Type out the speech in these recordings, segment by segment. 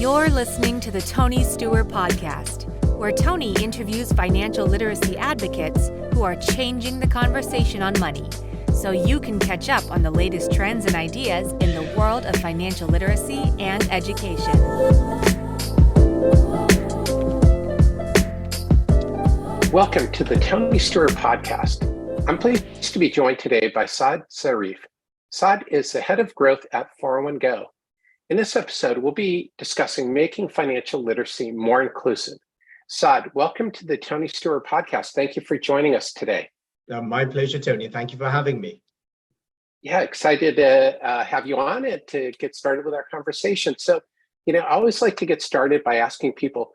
You're listening to the Tony Steuer Podcast, where Tony interviews financial literacy advocates who are changing the conversation on money, so you can catch up on the latest trends and ideas in the world of financial literacy and education. Welcome to the Tony Steuer Podcast. I'm pleased to be joined today by Saad Zariff. Saad is the head of growth at 401go. In this episode, we'll be discussing making financial literacy more inclusive. Saad, welcome to the Tony Steuer Podcast. Thank you for joining us today. My pleasure, Tony. Thank you for having me. Yeah, excited to have you on and to get started with our conversation. So, I always like to get started by asking people,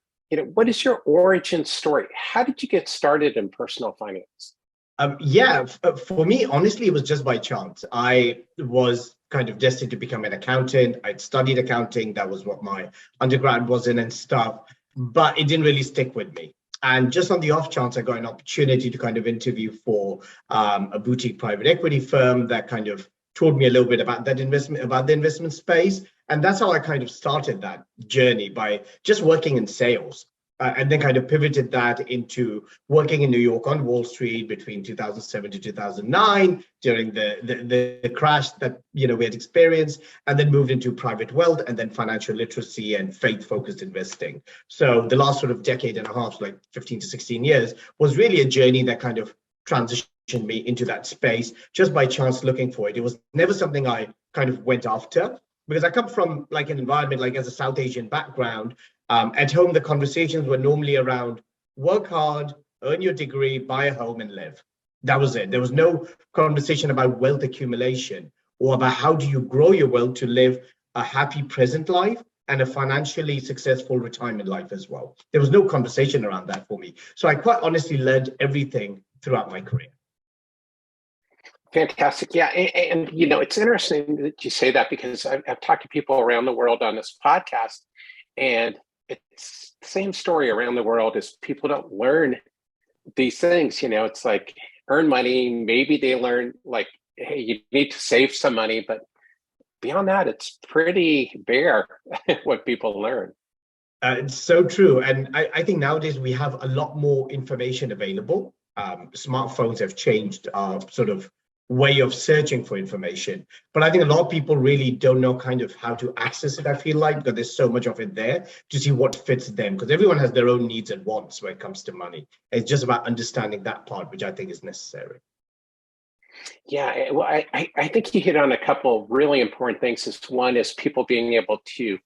what is your origin story? How did you get started in personal finance? For me, honestly, it was just by chance. I was kind of destined to become an accountant. I'd studied accounting. That was what my undergrad was in and stuff, but it didn't really stick with me. And just on the off chance, I got an opportunity to kind of interview for a boutique private equity firm that kind of told me a little bit about that investment, about the investment space. And that's how I kind of started that journey, by just working in sales. And then kind of pivoted that into working in New York on Wall Street between 2007 to 2009 during the crash that we had experienced, and then moved into private wealth and then financial literacy and faith-focused investing. So the last sort of decade and a half, like 15 to 16 years, was really a journey that kind of transitioned me into that space just by chance looking for it. It was never something I kind of went after, because I come from like an environment, like as a South Asian background. At home, the conversations were normally around work hard, earn your degree, buy a home and live. That was it. There was no conversation about wealth accumulation or about how do you grow your wealth to live a happy present life and a financially successful retirement life as well. There was no conversation around that for me. So I quite honestly learned everything throughout my career. Fantastic. Yeah. And it's interesting that you say that, because I've talked to people around the world on this podcast, and it's the same story around the world. Is people don't learn these things. It's like earn money. Maybe they learn like, hey, you need to save some money, but beyond that, it's pretty bare what people learn. It's so true. And I think nowadays we have a lot more information available. Smartphones have changed our sort of way of searching for information. But I think a lot of people really don't know kind of how to access it, I feel like, because there's so much of it there to see what fits them, because everyone has their own needs and wants when it comes to money. It's just about understanding that part, which I think is necessary. Yeah, well, I think you hit on a couple really important things. One is people being able to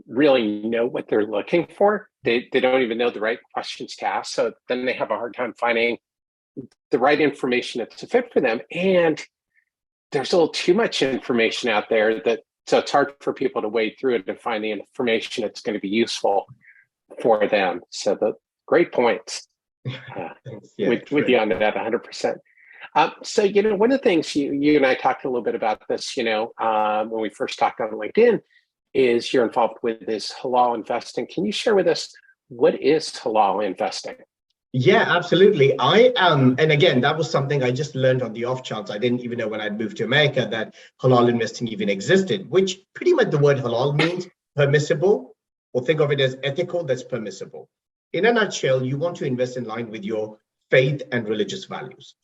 really know what they're looking for. They don't even know the right questions to ask. So then they have a hard time finding the right information that's a fit for them. And there's a little too much information out there so it's hard for people to wade through it and find the information that's going to be useful for them. So the great points. With you on that 100%. So, one of the things you and I talked a little bit about this, when we first talked on LinkedIn, is you're involved with this halal investing. Can you share with us, what is halal investing? Yeah, absolutely. I am. And again, that was something I just learned on the off chance. I didn't even know when I'd moved to America that halal investing even existed, which pretty much the word halal means permissible, or think of it as ethical, that's permissible. In a nutshell, you want to invest in line with your faith and religious values.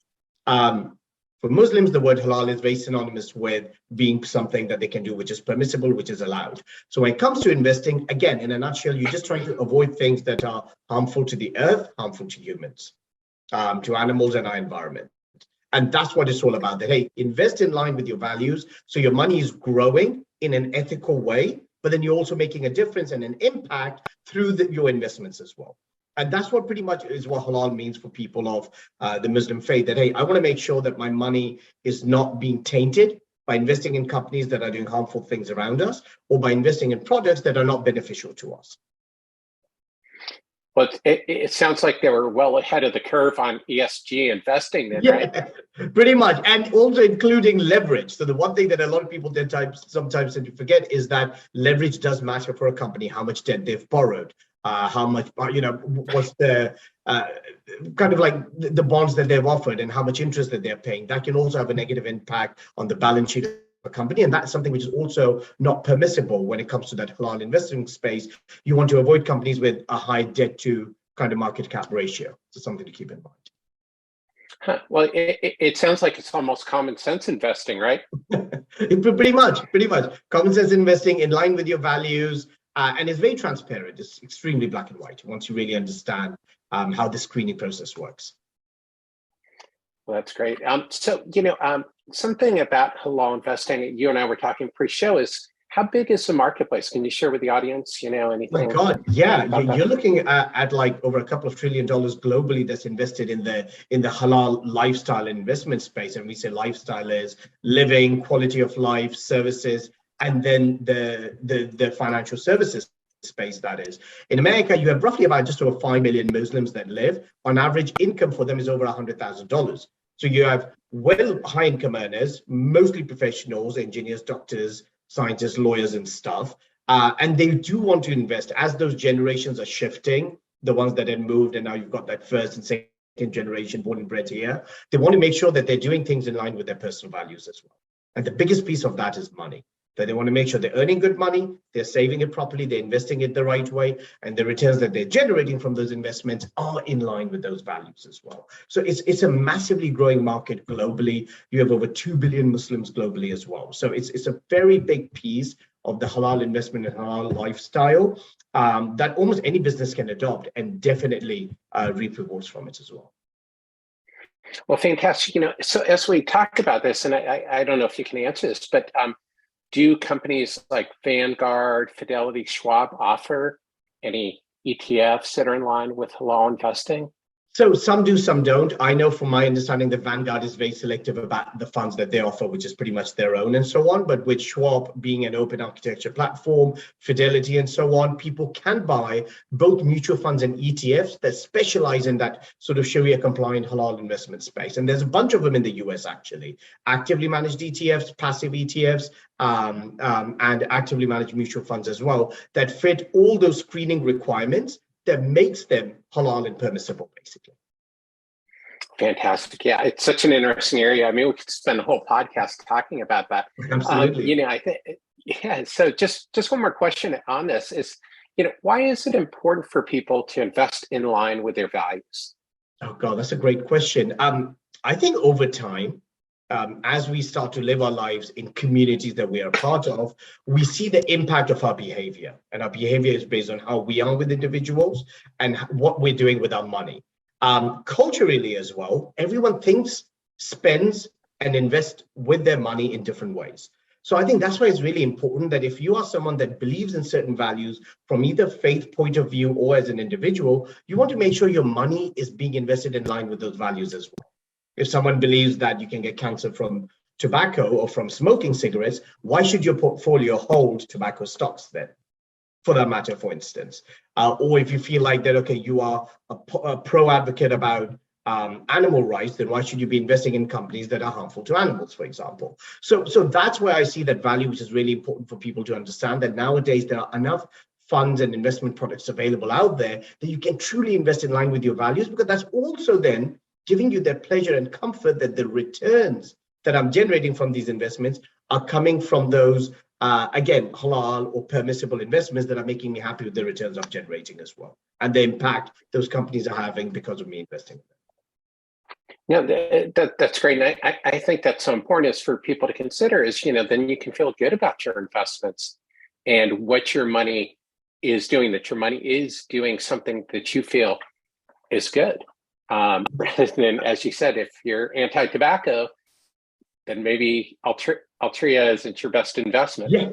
For Muslims, the word halal is very synonymous with being something that they can do, which is permissible, which is allowed. So when it comes to investing, again, in a nutshell, you're just trying to avoid things that are harmful to the earth, harmful to humans, to animals and our environment. And that's what it's all about. That, hey, invest in line with your values, so your money is growing in an ethical way, but then you're also making a difference and an impact through your investments as well. And that's what pretty much is what halal means for people of the Muslim faith, that, hey, I want to make sure that my money is not being tainted by investing in companies that are doing harmful things around us, or by investing in products that are not beneficial to us. Well, it sounds like they were well ahead of the curve on ESG investing then, right? Pretty much. And also including leverage. So the one thing that a lot of people sometimes tend to forget is that leverage does matter for a company, how much debt they've borrowed. How much, what's the kind of like the bonds that they've offered and how much interest that they're paying. That can also have a negative impact on the balance sheet a company. And that's something which is also not permissible when it comes to that halal investing space. You want to avoid companies with a high debt to kind of market cap ratio. So something to keep in mind. Huh. Well, it sounds like it's almost common sense investing, right? Pretty much. Common sense investing in line with your values, and it's very transparent. It's extremely black and white once you really understand how the screening process works. Well, that's great. So, something about halal investing, you and I were talking pre-show, is how big is the marketplace? Can you share with the audience, anything? My God, yeah, you're looking at like over $2 trillion globally that's invested in the halal lifestyle investment space. And we say lifestyle is living, quality of life, services, and then the financial services space that is. In America, you have roughly about just over 5 million Muslims that live. On average, income for them is over $100,000. So you have high income earners, mostly professionals, engineers, doctors, scientists, lawyers, and stuff. And they do want to invest as those generations are shifting, the ones that had moved, and now you've got that first and second generation born and bred here. They want to make sure that they're doing things in line with their personal values as well. And the biggest piece of that is money. That they want to make sure they're earning good money, they're saving it properly, they're investing it the right way, and the returns that they're generating from those investments are in line with those values as well. So it's a massively growing market globally. You have over 2 billion Muslims globally as well. So it's a very big piece of the halal investment and halal lifestyle that almost any business can adopt and definitely reap rewards from it as well. Well, fantastic. So as we talk about this, and I don't know if you can answer this, but do companies like Vanguard, Fidelity, Schwab offer any ETFs that are in line with halal investing? So some do, some don't. I know from my understanding that Vanguard is very selective about the funds that they offer, which is pretty much their own and so on. But with Schwab being an open architecture platform, Fidelity and so on, people can buy both mutual funds and ETFs that specialize in that sort of Sharia-compliant halal investment space. And there's a bunch of them in the US, actually. Actively managed ETFs, passive ETFs, and actively managed mutual funds as well that fit all those screening requirements that makes them halal and permissible, basically. Fantastic. Yeah, it's such an interesting area. I mean, we could spend a whole podcast talking about that. Absolutely. I think, yeah. So just one more question on this is, why is it important for people to invest in line with their values? Oh God, that's a great question. I think over time, as we start to live our lives in communities that we are a part of, we see the impact of our behavior. And our behavior is based on how we are with individuals and what we're doing with our money. Culturally as well, everyone thinks, spends, and invests with their money in different ways. So I think that's why it's really important that if you are someone that believes in certain values from either faith point of view or as an individual, you want to make sure your money is being invested in line with those values as well. If someone believes that you can get cancer from tobacco or from smoking cigarettes, why should your portfolio hold tobacco stocks then? For that matter, for instance. Or if you feel like that, okay, you are a pro advocate about animal rights, then why should you be investing in companies that are harmful to animals, for example? So that's where I see that value, which is really important for people to understand that nowadays there are enough funds and investment products available out there that you can truly invest in line with your values, because that's also then giving you that pleasure and comfort that the returns that I'm generating from these investments are coming from those, again, halal or permissible investments that are making me happy with the returns I'm generating as well, and the impact those companies are having because of me investing in them. Yeah, that's great. And I think that's so important is for people to consider is, then you can feel good about your investments and what your money is doing, that your money is doing something that you feel is good. Rather than, as you said, if you're anti-tobacco, then maybe Altria isn't your best investment. Yeah,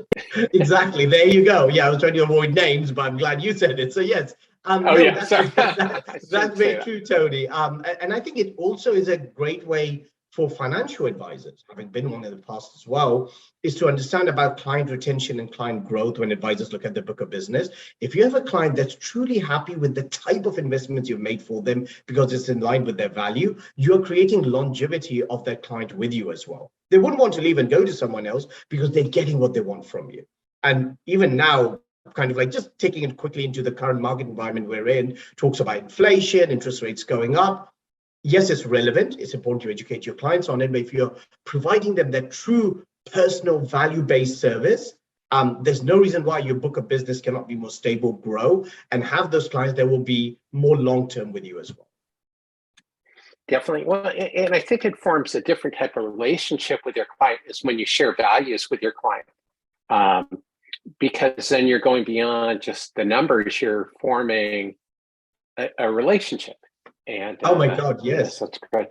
exactly. There you go. Yeah, I was trying to avoid names, but I'm glad you said it. So yes. That's very true, Tony. And I think it also is a great way for financial advisors, having been one in the past as well, is to understand about client retention and client growth when advisors look at the book of business. If you have a client that's truly happy with the type of investments you've made for them because it's in line with their value, you're creating longevity of that client with you as well. They wouldn't want to leave and go to someone else because they're getting what they want from you. And even now, kind of like just taking it quickly into the current market environment we're in, talks about inflation, interest rates going up. Yes, it's relevant. It's important to educate your clients on it. But if you're providing them that true personal value-based service, there's no reason why your book of business cannot be more stable, grow, and have those clients that will be more long-term with you as well. Definitely. Well, and I think it forms a different type of relationship with your client is when you share values with your client. Because then you're going beyond just the numbers, you're forming a relationship. And oh my God, yes. That's great.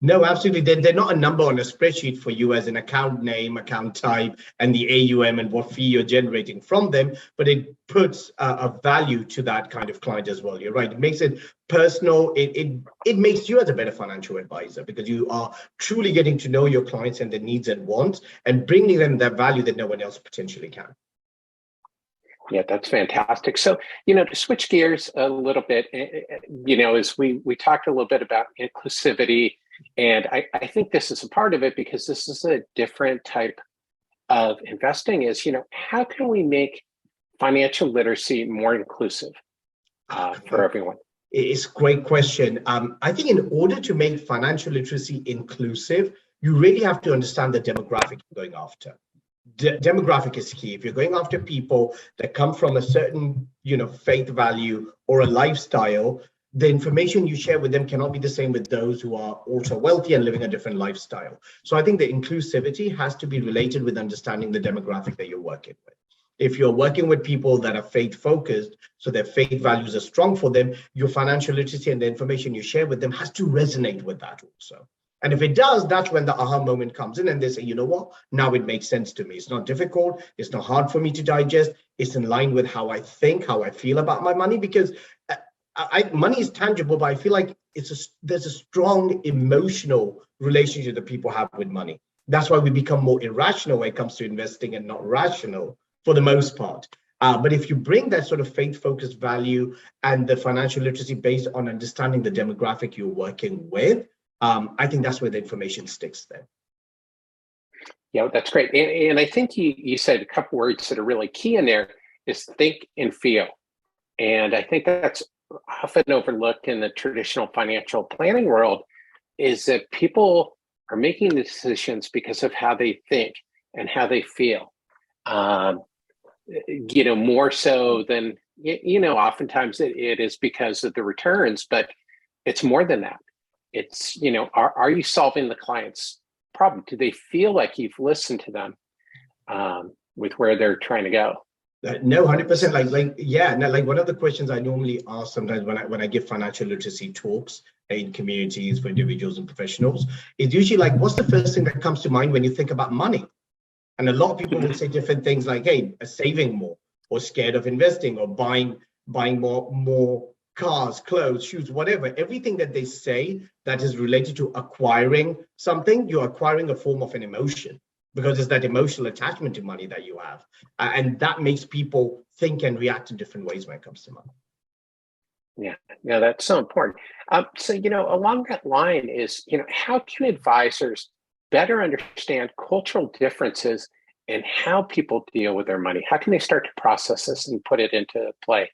No, absolutely. They're not a number on a spreadsheet for you as an account name, account type, and the AUM and what fee you're generating from them, but it puts a value to that kind of client as well. You're right. It makes it personal. It makes you as a better financial advisor because you are truly getting to know your clients and their needs and wants and bringing them that value that no one else potentially can. Yeah, that's fantastic. So, to switch gears a little bit, as we talked a little bit about inclusivity, and I think this is a part of it because this is a different type of investing is, how can we make financial literacy more inclusive for everyone? It's a great question. I think in order to make financial literacy inclusive, you really have to understand the demographic you're going after. Demographic is key. If you're going after people that come from a certain, faith value or a lifestyle, the information you share with them cannot be the same with those who are ultra wealthy and living a different lifestyle. So I think the inclusivity has to be related with understanding the demographic that you're working with. If you're working with people that are faith focused, so their faith values are strong for them, your financial literacy and the information you share with them has to resonate with that also. And if it does, that's when the aha moment comes in and they say, you know what, now it makes sense to me. It's not difficult. It's not hard for me to digest. It's in line with how I think, how I feel about my money, because money is tangible, but I feel like there's a strong emotional relationship that people have with money. That's why we become more irrational when it comes to investing and not rational for the most part. But if you bring that sort of faith-focused value and the financial literacy based on understanding the demographic you're working with, I think that's where the information sticks there. Yeah, that's great. And I think you said a couple words that are really key in there is think and feel. And I think that's often overlooked in the traditional financial planning world is that people are making the decisions because of how they think and how they feel. More so than, oftentimes it is because of the returns, but it's more than that. It's, are you solving the client's problem? Do they feel like you've listened to them with where they're trying to go? No, 100%. Like one of the questions I normally ask sometimes when I give financial literacy talks in communities for individuals and professionals is usually like, what's the first thing that comes to mind when you think about money? And a lot of people will say different things like, hey, saving more, or scared of investing, or buying more cars, clothes, shoes, whatever. Everything that they say that is related to acquiring something, you're acquiring a form of an emotion because it's that emotional attachment to money that you have. And that makes people think and react in different ways when it comes to money. Yeah, that's so important. So, along that line is, how can advisors better understand cultural differences and how people deal with their money? How can they start to process this and put it into play?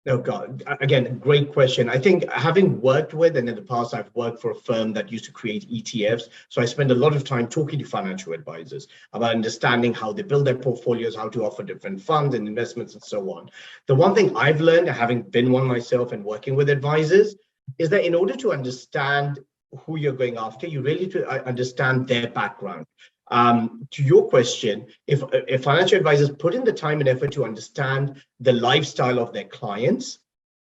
Oh, God. Again, great question. I think having worked with, and in the past, I've worked for a firm that used to create ETFs. So I spend a lot of time talking to financial advisors about understanding how they build their portfolios, how to offer different funds and investments and so on. The one thing I've learned, having been one myself and working with advisors, is that in order to understand who you're going after, you really need to understand their background. To your question, if financial advisors put in the time and effort to understand the lifestyle of their clients,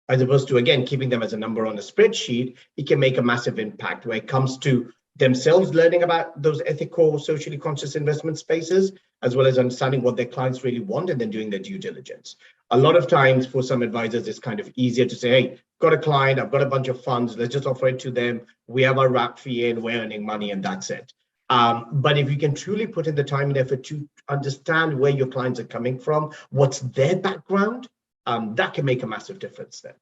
as opposed to, again, keeping them as a number on a spreadsheet, it can make a massive impact when it comes to themselves learning about those ethical, socially conscious investment spaces, as well as understanding what their clients really want and then doing their due diligence. A lot of times for some advisors, it's kind of easier to say, hey, got a client, I've got a bunch of funds, let's just offer it to them. We have our wrap fee in, we're earning money, and that's it. But if you can truly put in the time and effort to understand where your clients are coming from, what's their background, that can make a massive difference then.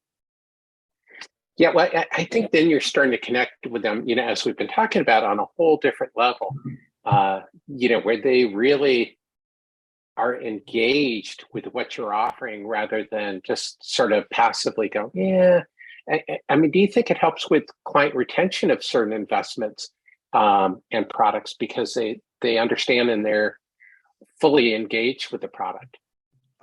Yeah, well, I think then you're starting to connect with them, as we've been talking about, on a whole different level, where they really are engaged with what you're offering rather than just sort of passively go, yeah. I mean, do you think it helps with client retention of certain investments and products because they understand and they're fully engaged with the product.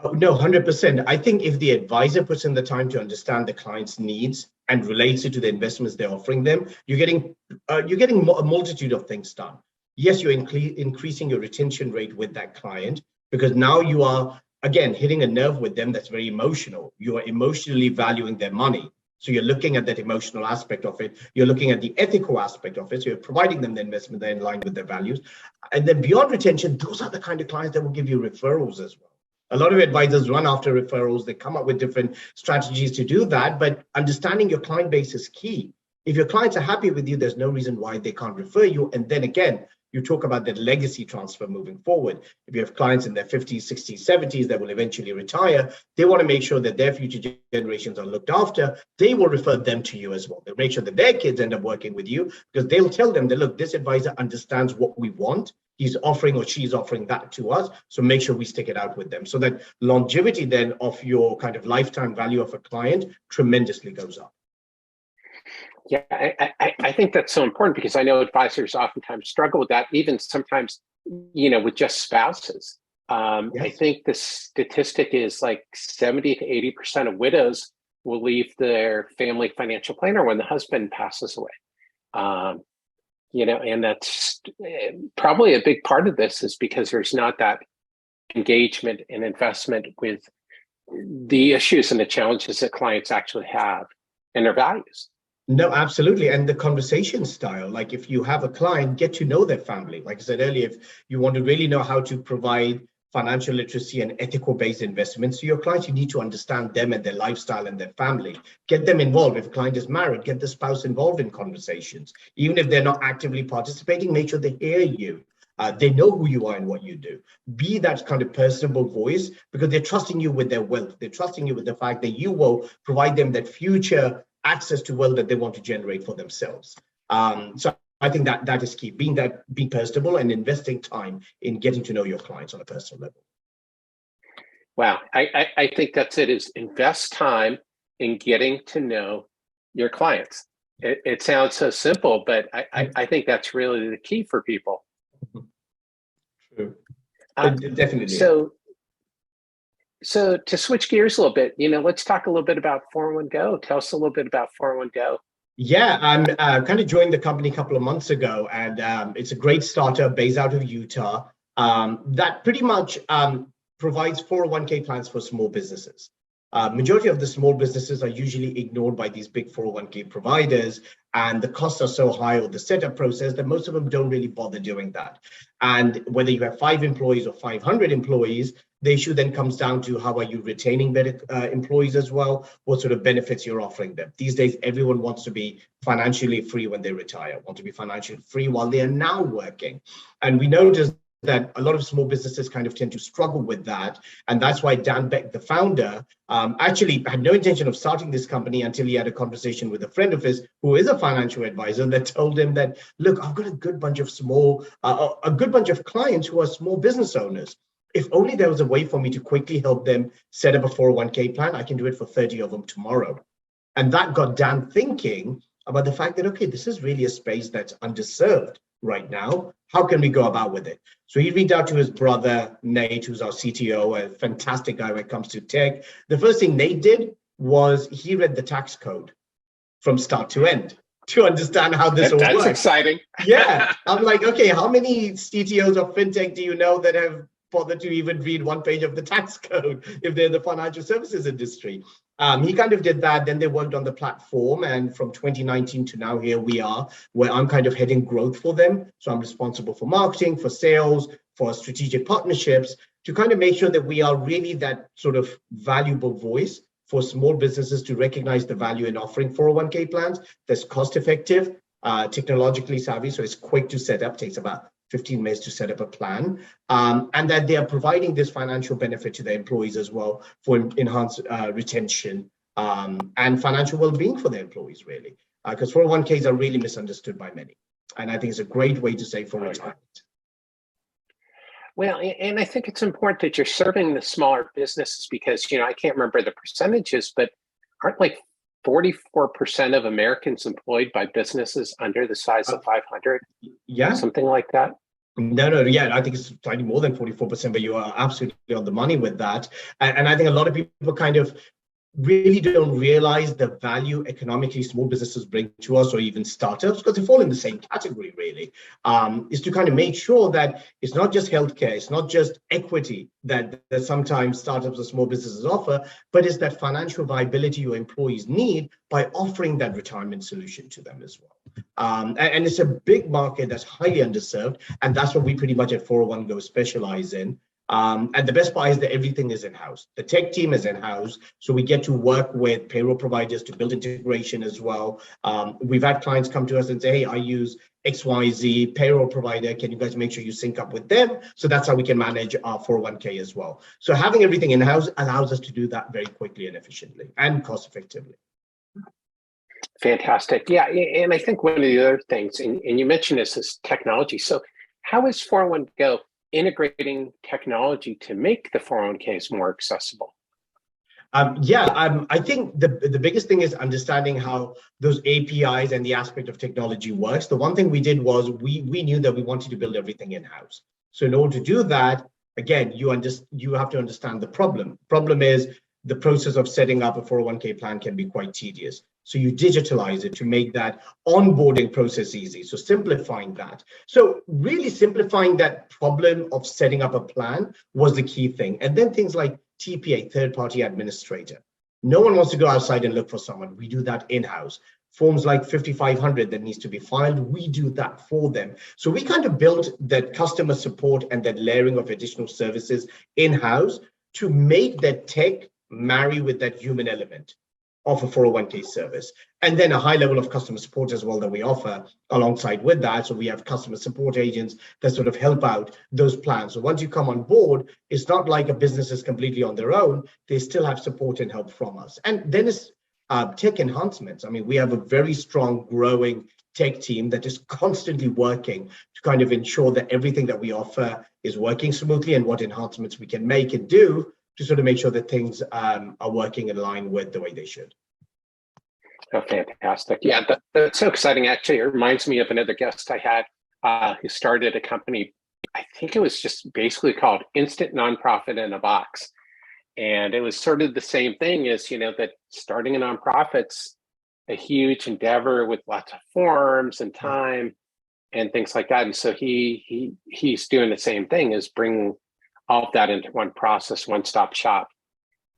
Oh, no, 100%. I think if the advisor puts in the time to understand the client's needs and relates it to the investments they're offering them, you're getting a multitude of things done. Yes, you're increasing your retention rate with that client because now you are, again, hitting a nerve with them that's very emotional. You are emotionally valuing their money. So you're looking at that emotional aspect of it. You're looking at the ethical aspect of it. So you're providing them the investment that are in line with their values. And then beyond retention, those are the kind of clients that will give you referrals as well. A lot of advisors run after referrals. They come up with different strategies to do that, but understanding your client base is key. If your clients are happy with you, there's no reason why they can't refer you. And then again, you talk about that legacy transfer moving forward. If you have clients in their 50s, 60s, 70s that will eventually retire, they want to make sure that their future generations are looked after. They will refer them to you as well. They'll make sure that their kids end up working with you because they'll tell them that, look, this advisor understands what we want. He's offering or she's offering that to us. So make sure we stick it out with them. So that longevity then of your kind of lifetime value of a client tremendously goes up. Yeah, I think that's so important because I know advisors oftentimes struggle with that, even sometimes, with just spouses. Yes. I think the statistic is like 70 to 80% of widows will leave their family financial planner when the husband passes away. And that's probably a big part of this is because there's not that engagement and investment with the issues and the challenges that clients actually have and their values. No, absolutely. And the conversation style, like if you have a client, get to know their family. Like I said earlier, if you want to really know how to provide financial literacy and ethical based investments to your clients, you need to understand them and their lifestyle and their family. Get them involved. If a client is married, get the spouse involved in conversations. Even if they're not actively participating, make sure they hear you. They know who you are and what you do. Be that kind of personable voice because they're trusting you with their wealth. They're trusting you with the fact that you will provide them that future access to wealth that they want to generate for themselves. So I think that is key, being personable and investing time in getting to know your clients on a personal level. Wow. I think that's it, is invest time in getting to know your clients. It sounds so simple, but I think that's really the key for people. True. Definitely. So to switch gears a little bit, let's talk a little bit about 401go. Tell us a little bit about 401go. Yeah, I'm kind of joined the company a couple of months ago, and it's a great startup based out of Utah that pretty much provides 401k plans for small businesses. Majority of the small businesses are usually ignored by these big 401k providers, and the costs are so high or the setup process that most of them don't really bother doing that. And whether you have 5 employees or 500 employees, the issue then comes down to how are you retaining better employees as well? What sort of benefits you're offering them? These days, everyone wants to be financially free when they retire, want to be financially free while they are now working. And we noticed that a lot of small businesses kind of tend to struggle with that. And that's why Dan Beck, the founder, actually had no intention of starting this company until he had a conversation with a friend of his who is a financial advisor that told him that, look, I've got a good bunch of clients who are small business owners. If only there was a way for me to quickly help them set up a 401k plan, I can do it for 30 of them tomorrow. And that got Dan thinking about the fact that, okay, this is really a space that's underserved right now. How can we go about with it? So he reached out to his brother, Nate, who's our CTO, a fantastic guy when it comes to tech. The first thing Nate did was he read the tax code from start to end to understand how this all works. That's exciting. Yeah. I'm like, okay, how many CTOs of fintech do you know that have bothered to even read one page of the tax code if they're in the financial services industry? He kind of did that. Then they worked on the platform. And from 2019 to now, here we are, where I'm kind of heading growth for them. So I'm responsible for marketing, for sales, for strategic partnerships, to kind of make sure that we are really that sort of valuable voice for small businesses to recognize the value in offering 401k plans that's cost effective, technologically savvy. So it's quick to set up, takes about 15 minutes to set up a plan, and that they are providing this financial benefit to their employees as well for enhanced retention and financial well-being for their employees, really. Because 401ks are really misunderstood by many. And I think it's a great way to save for retirement. Well, and I think it's important that you're serving the smaller businesses because, I can't remember the percentages, but aren't like 44% of Americans employed by businesses under the size of 500? Yeah. Something like that. No, yeah, I think it's slightly more than 44%, but you are absolutely on the money with that. And I think a lot of people kind of really don't realize the value economically small businesses bring to us, or even startups, because they fall in the same category, really, is to kind of make sure that it's not just healthcare, it's not just equity that sometimes startups or small businesses offer, but it's that financial viability your employees need by offering that retirement solution to them as well. And it's a big market that's highly underserved, and that's what we pretty much at 401 Go specialize in. And the best part is that everything is in-house. The tech team is in-house, so we get to work with payroll providers to build integration as well. We've had clients come to us and say, hey, I use XYZ payroll provider. Can you guys make sure you sync up with them? So that's how we can manage our 401k as well. So having everything in-house allows us to do that very quickly and efficiently and cost effectively. Fantastic. Yeah, and I think one of the other things, and you mentioned this, is technology. So how is 401 Go integrating technology to make the 401ks more accessible? I think the biggest thing is understanding how those APIs and the aspect of technology works. The one thing we did was we knew that we wanted to build everything in-house. So in order to do that, again, you have to understand the problem. Problem is the process of setting up a 401k plan can be quite tedious. So you digitalize it to make that onboarding process easy. So simplifying that. So really simplifying that problem of setting up a plan was the key thing. And then things like TPA, third-party administrator. No one wants to go outside and look for someone. We do that in-house. Forms like 5500 that needs to be filed, we do that for them. So we kind of built that customer support and that layering of additional services in-house to make that tech marry with that human element of a 401k service. And then a high level of customer support as well that we offer alongside with that. So we have customer support agents that sort of help out those plans. So once you come on board, it's not like a business is completely on their own. They still have support and help from us. And then it's tech enhancements. I mean, we have a very strong growing tech team that is constantly working to kind of ensure that everything that we offer is working smoothly and what enhancements we can make and do to sort of make sure that things are working in line with the way they should. Oh, fantastic. Yeah, that's so exciting. Actually, it reminds me of another guest I had who started a company. I think it was just basically called Instant Nonprofit in a Box. And it was sort of the same thing as, that starting a nonprofit's a huge endeavor with lots of forms and time and things like that. And so he's doing the same thing, is bringing all of that into one process, one-stop shop,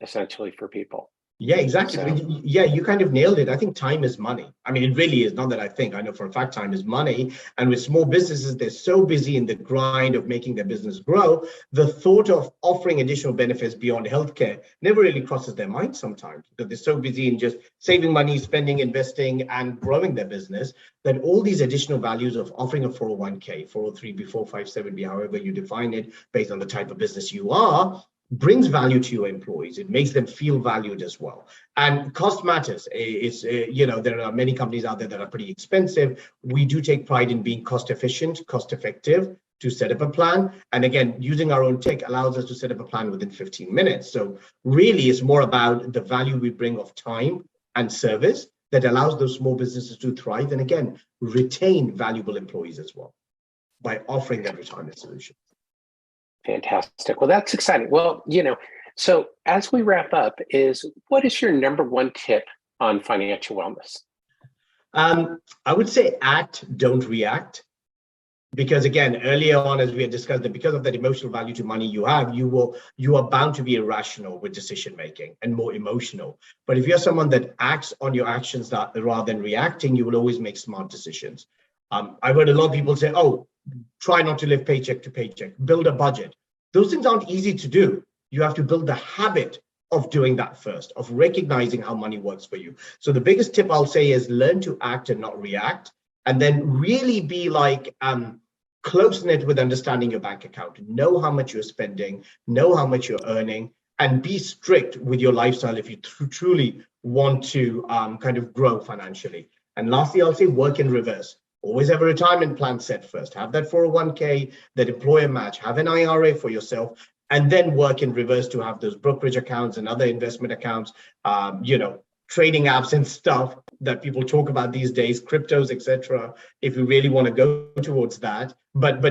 essentially, for people. Yeah, exactly. So, yeah, you kind of nailed it. I think time is money. I mean, it really is. Not that I know for a fact time is money. And with small businesses, they're so busy in the grind of making their business grow. The thought of offering additional benefits beyond healthcare never really crosses their mind sometimes, because they're so busy in just saving money, spending, investing, and growing their business, that all these additional values of offering a 401k, 403b, 457b, however you define it, based on the type of business you are, brings value to your employees. It makes them feel valued as well. And cost matters. There are many companies out there that are pretty expensive. We do take pride in being cost efficient, cost effective to set up a plan. And again, using our own tech allows us to set up a plan within 15 minutes. So really, it's more about the value we bring of time and service that allows those small businesses to thrive. And again, retain valuable employees as well by offering that retirement solution. Fantastic. Well, that's exciting. Well, so as we wrap up, what is your number one tip on financial wellness? I would say act, don't react. Because again, earlier on, as we had discussed, that because of that emotional value to money you have, you are bound to be irrational with decision making and more emotional. But if you're someone that acts on your actions rather than reacting, you will always make smart decisions. I've heard a lot of people say, try not to live paycheck to paycheck, build a budget. Those things aren't easy to do. You have to build the habit of doing that first, of recognizing how money works for you. So the biggest tip I'll say is learn to act and not react, and then really be like close-knit with understanding your bank account. Know how much you're spending, know how much you're earning, and be strict with your lifestyle if you truly want to kind of grow financially. And lastly, I'll say work in reverse. Always have a retirement plan set first. Have that 401k, that employer match, have an IRA for yourself, and then work in reverse to have those brokerage accounts and other investment accounts, trading apps and stuff that people talk about these days, cryptos, etc. If you really want to go towards that, but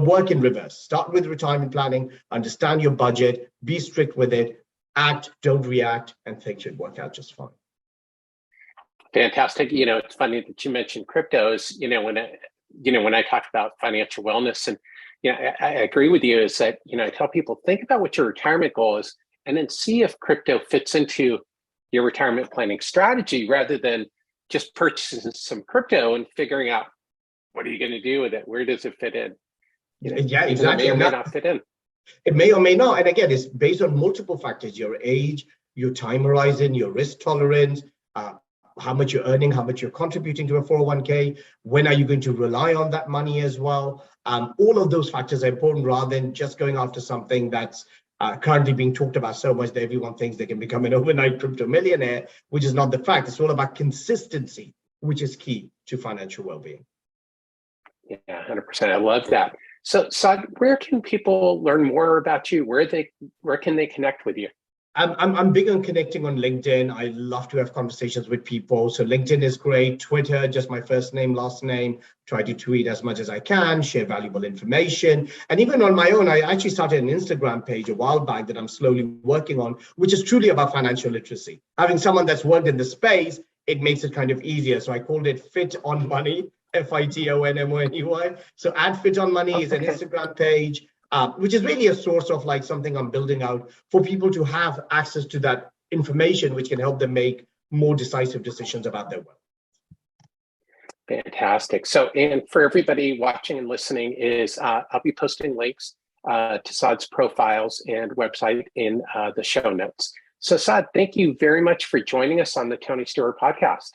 work in reverse. Start with retirement planning, understand your budget, be strict with it, act, don't react, and things should work out just fine. Fantastic. It's funny that you mentioned cryptos. When I talk about financial wellness, and I agree with you, is that I tell people, think about what your retirement goal is, and then see if crypto fits into your retirement planning strategy, rather than just purchasing some crypto and figuring out what are you going to do with it, where does it fit in. Yeah, exactly. It may or may not fit in. It may or may not. And again, it's based on multiple factors: your age, your time horizon, your risk tolerance, how much you're earning, how much you're contributing to a 401k, when are you going to rely on that money as well. All of those factors are important, rather than just going after something that's currently being talked about so much that everyone thinks they can become an overnight crypto millionaire, which is not the fact. It's all about consistency, which is key to financial well-being. Yeah, 100%. I love that. So, Saad, where can people learn more about you? Where can they connect with you? I'm big on connecting on LinkedIn. I love to have conversations with people. So LinkedIn is great. Twitter, just my first name, last name. Try to tweet as much as I can, share valuable information. And even on my own, I actually started an Instagram page a while back that I'm slowly working on, which is truly about financial literacy. Having someone that's worked in the space, it makes it kind of easier. So I called it Fit on Money, FITONMONEY. So @Fit on Money is an Instagram page. Which is really a source of like something I'm building out for people to have access to that information, which can help them make more decisive decisions about their wealth. Fantastic. So, and for everybody watching and listening, I'll be posting links to Saad's profiles and website in the show notes. So, Saad, thank you very much for joining us on the Tony Steuer Podcast.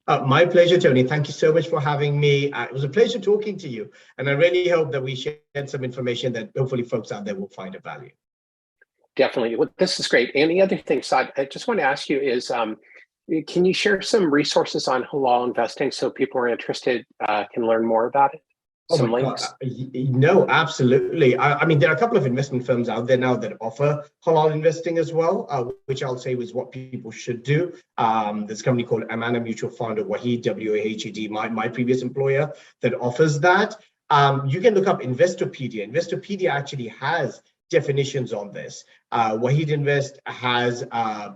My pleasure, Tony. Thank you so much for having me. It was a pleasure talking to you. And I really hope that we shared some information that hopefully folks out there will find of value. Definitely. Well, this is great. And the other thing, Saad, I just want to ask you is, can you share some resources on halal investing so people who are interested can learn more about it? Some links? No, absolutely. I mean, there are a couple of investment firms out there now that offer halal investing as well, which I'll say is what people should do. There's a company called Amana Mutual Fund, or Waheed, WAHED, my previous employer, that offers that. You can look up Investopedia. Investopedia actually has definitions on this. Waheed Invest has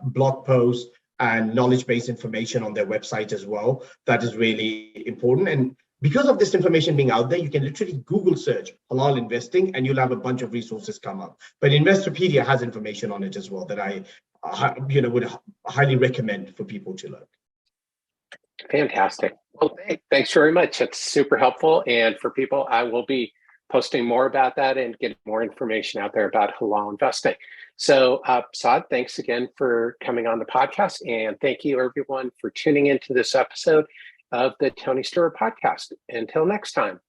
blog posts and knowledge-based information on their website as well. That is really important. And because of this information being out there, you can literally Google search halal investing and you'll have a bunch of resources come up. But Investopedia has information on it as well that I would highly recommend for people to learn. Fantastic. Well, thanks very much. That's super helpful. And for people, I will be posting more about that and getting more information out there about halal investing. So, Saad, thanks again for coming on the podcast. And thank you, everyone, for tuning into this episode of the Tony Steuer Podcast. Until next time.